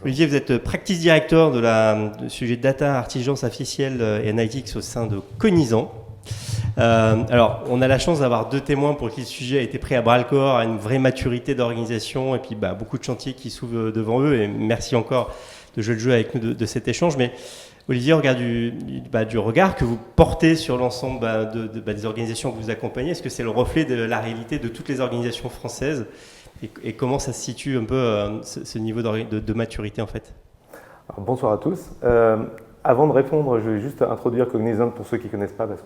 Olivier, vous êtes practice director du sujet data, intelligence artificielle et analytics au sein de Cognizant. Alors, on a la chance d'avoir deux témoins pour qui le sujet a été pris à bras-le-corps, à une vraie maturité d'organisation et puis beaucoup de chantiers qui s'ouvrent devant eux. Et merci encore de jouer le jeu avec nous de cet échange. Mais Olivier, au regard du regard que vous portez sur l'ensemble des organisations que vous accompagnez, est-ce que c'est le reflet de la réalité de toutes les organisations françaises et comment ça se situe un peu ce niveau de maturité en fait? Alors, bonsoir à tous. Avant de répondre, je vais juste introduire Cognizant pour ceux qui ne connaissent pas, parce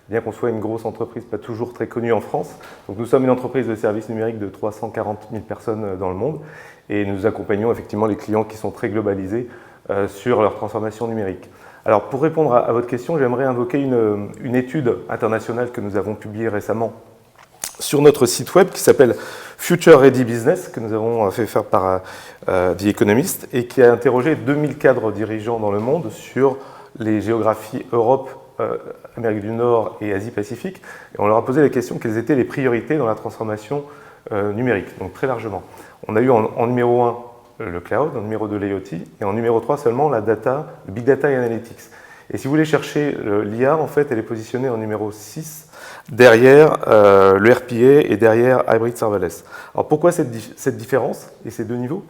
bien qu'on soit une grosse entreprise, pas toujours très connue en France. Donc, nous sommes une entreprise de services numériques de 340 000 personnes dans le monde et nous accompagnons effectivement les clients qui sont très globalisés sur leur transformation numérique. Alors, pour répondre à votre question, j'aimerais invoquer une étude internationale que nous avons publiée récemment sur notre site web qui s'appelle Future Ready Business, que nous avons fait faire par The Economist et qui a interrogé 2000 cadres dirigeants dans le monde sur les géographies Europe, Amérique du Nord et Asie-Pacifique. Et on leur a posé la question quelles étaient les priorités dans la transformation numérique, donc très largement. On a eu en numéro 1 le cloud, en numéro 2 l'IoT et en numéro 3 seulement la data, le big data et analytics. Et si vous voulez chercher l'IA, en fait, elle est positionnée en numéro 6 derrière le RPA et derrière Hybrid Serverless. Alors pourquoi cette différence et ces deux niveaux?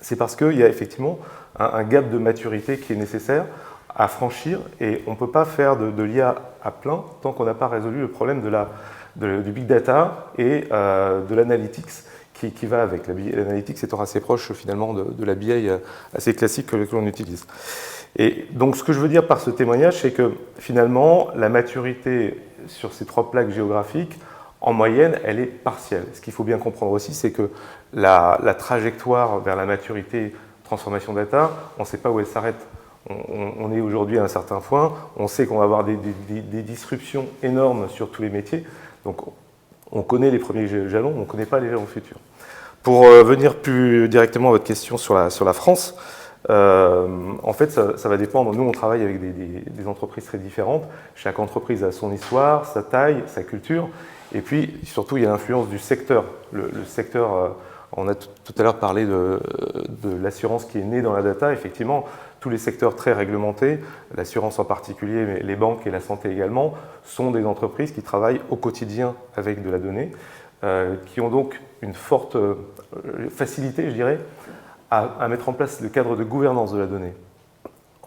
C'est parce qu'il y a effectivement un gap de maturité qui est nécessaire à franchir et on ne peut pas faire de l'IA à plein tant qu'on n'a pas résolu le problème du big data et de l'analytics qui va avec. L'analytics étant assez proche finalement de la BI assez classique que l'on utilise. Et donc ce que je veux dire par ce témoignage, c'est que finalement la maturité sur ces trois plaques géographiques, en moyenne, elle est partielle. Ce qu'il faut bien comprendre aussi, c'est que la trajectoire vers la maturité transformation data, on ne sait pas où elle s'arrête. On est aujourd'hui à un certain point, on sait qu'on va avoir des disruptions énormes sur tous les métiers, donc on connaît les premiers jalons, on ne connaît pas les jalons futurs. Pour venir plus directement à votre question sur la France, en fait, ça va dépendre. Nous, on travaille avec des entreprises très différentes. Chaque entreprise a son histoire, sa taille, sa culture. Et puis, surtout, il y a l'influence du secteur. Le secteur, on a tout à l'heure parlé de l'assurance qui est née dans la data. Effectivement, tous les secteurs très réglementés, l'assurance en particulier, mais les banques et la santé également, sont des entreprises qui travaillent au quotidien avec de la donnée, qui ont donc une forte facilité, je dirais, à mettre en place le cadre de gouvernance de la donnée.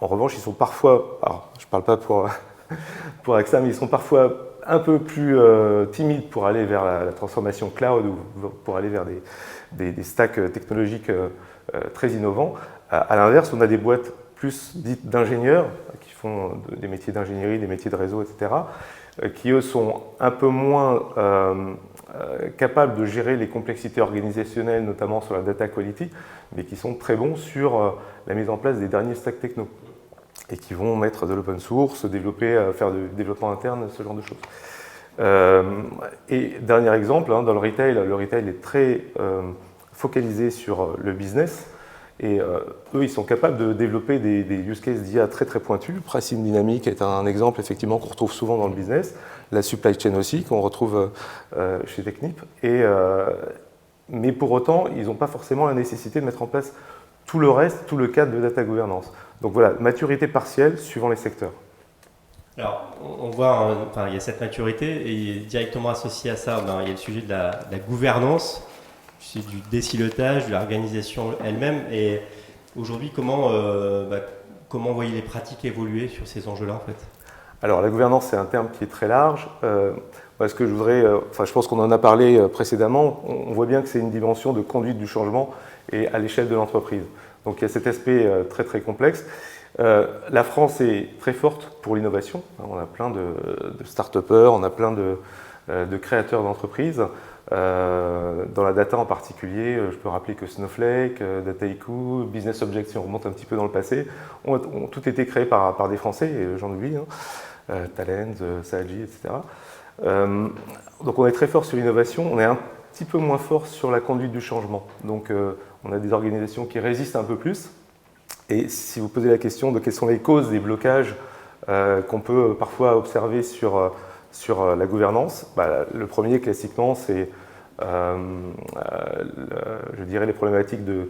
En revanche, ils sont parfois, alors je ne parle pas pour AXA, mais ils sont parfois un peu plus timides pour aller vers la transformation cloud ou pour aller vers des stacks technologiques très innovants. À l'inverse, on a des boîtes plus dites d'ingénieurs qui font des métiers d'ingénierie, des métiers de réseau, etc., qui eux sont un peu moins capables de gérer les complexités organisationnelles, notamment sur la data quality, mais qui sont très bons sur la mise en place des derniers stacks techno et qui vont mettre de l'open source, faire du développement interne, ce genre de choses. Et dernier exemple, dans le retail est très focalisé sur le business et eux, ils sont capables de développer des use cases d'IA très très pointus. Pricing dynamique est un exemple effectivement qu'on retrouve souvent dans le business, la supply chain aussi qu'on retrouve chez Technip. Mais pour autant, ils n'ont pas forcément la nécessité de mettre en place tout le reste, tout le cadre de data governance. Donc voilà, maturité partielle suivant les secteurs. Alors, on voit, il y a cette maturité et directement associé à ça, il y a le sujet de la gouvernance, du désilotage, de l'organisation elle-même. Et aujourd'hui, comment voyez les pratiques évoluer sur ces enjeux-là en fait? Alors, la gouvernance, c'est un terme qui est très large. Ce que je voudrais, je pense qu'on en a parlé précédemment, on voit bien que c'est une dimension de conduite du changement et à l'échelle de l'entreprise. Donc, il y a cet aspect très très complexe. La France est très forte pour l'innovation. On a plein de start-upers, on a plein de créateurs d'entreprises. Dans la data en particulier, je peux rappeler que Snowflake, Dataiku, Business Objects, si on remonte un petit peu dans le passé, ont tout été créés par des Français, et j'en oublie, Talend, Saji, etc. Donc on est très fort sur l'innovation, on est un petit peu moins fort sur la conduite du changement. Donc on a des organisations qui résistent un peu plus. Et si vous posez la question de quelles sont les causes des blocages qu'on peut parfois observer sur la gouvernance, le premier classiquement c'est je dirais les problématiques de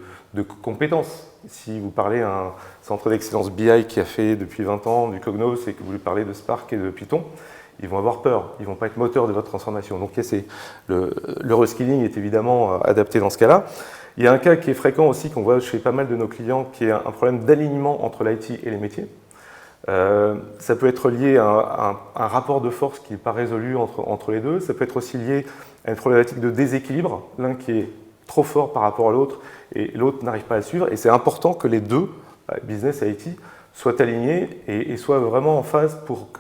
compétences. Si vous parlez à un centre d'excellence BI qui a fait depuis 20 ans du Cognos et que vous lui parlez de Spark et de Python, ils vont avoir peur, ils ne vont pas être moteurs de votre transformation. Donc le reskilling est évidemment adapté dans ce cas-là. Il y a un cas qui est fréquent aussi, qu'on voit chez pas mal de nos clients, qui est un problème d'alignement entre l'IT et les métiers. Ça peut être lié à un rapport de force qui n'est pas résolu entre les deux. Ça peut être aussi lié à une problématique de déséquilibre, l'un qui est trop fort par rapport à l'autre et l'autre n'arrive pas à le suivre. Et c'est important que les deux, business et IT, soient alignés et soient vraiment en phase pour que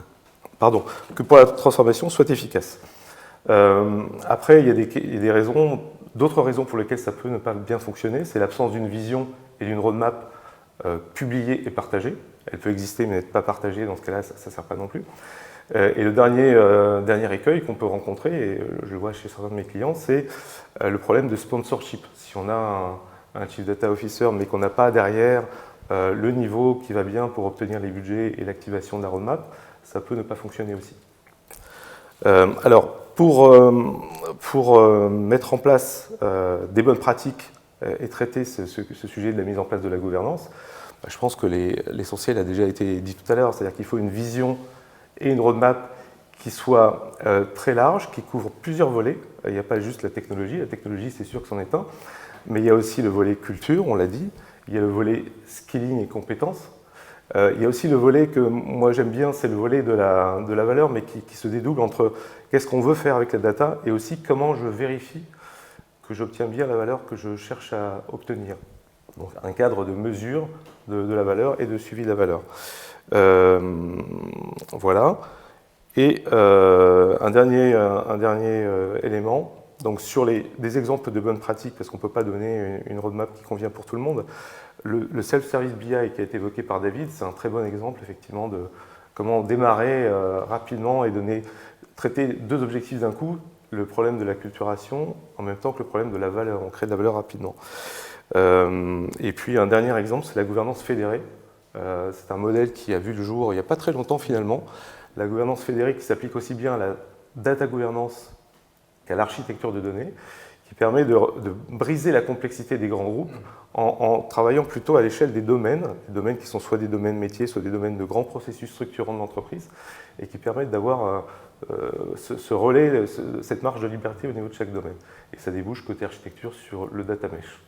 la transformation soit efficace. Après, il y a des raisons, d'autres raisons pour lesquelles ça peut ne pas bien fonctionner. C'est l'absence d'une vision et d'une roadmap publiée et partagée. Elle peut exister mais n'être pas partagée, dans ce cas-là, ça ne sert pas non plus. Et le dernier écueil qu'on peut rencontrer, et je le vois chez certains de mes clients, c'est le problème de sponsorship. Si on a un Chief Data Officer mais qu'on n'a pas derrière le niveau qui va bien pour obtenir les budgets et l'activation de la roadmap, ça peut ne pas fonctionner aussi. Alors, pour mettre en place des bonnes pratiques et traiter ce sujet de la mise en place de la gouvernance, je pense que l'essentiel a déjà été dit tout à l'heure, c'est-à-dire qu'il faut une vision et une roadmap qui soit très large, qui couvre plusieurs volets. Il n'y a pas juste la technologie c'est sûr que c'en est un, mais il y a aussi le volet culture, on l'a dit, il y a le volet skilling et compétences, il y a aussi le volet que moi j'aime bien, c'est le volet de la valeur, mais qui se dédouble entre qu'est-ce qu'on veut faire avec la data et aussi comment je vérifie que j'obtiens bien la valeur que je cherche à obtenir. Donc un cadre de mesure de la valeur et de suivi de la valeur. Voilà. Et un dernier élément, donc sur des exemples de bonnes pratiques, parce qu'on ne peut pas donner une roadmap qui convient pour tout le monde, le self-service BI qui a été évoqué par David, c'est un très bon exemple effectivement de comment démarrer rapidement et traiter deux objectifs d'un coup, le problème de l'acculturation en même temps que le problème de la valeur, on crée de la valeur rapidement. Et puis un dernier exemple, c'est la gouvernance fédérée. C'est un modèle qui a vu le jour il n'y a pas très longtemps finalement. La gouvernance fédérée qui s'applique aussi bien à la data gouvernance qu'à l'architecture de données, qui permet de briser la complexité des grands groupes en travaillant plutôt à l'échelle des domaines qui sont soit des domaines métiers, soit des domaines de grands processus structurants de l'entreprise, et qui permettent d'avoir ce relais, cette marge de liberté au niveau de chaque domaine. Et ça débouche côté architecture sur le data mesh.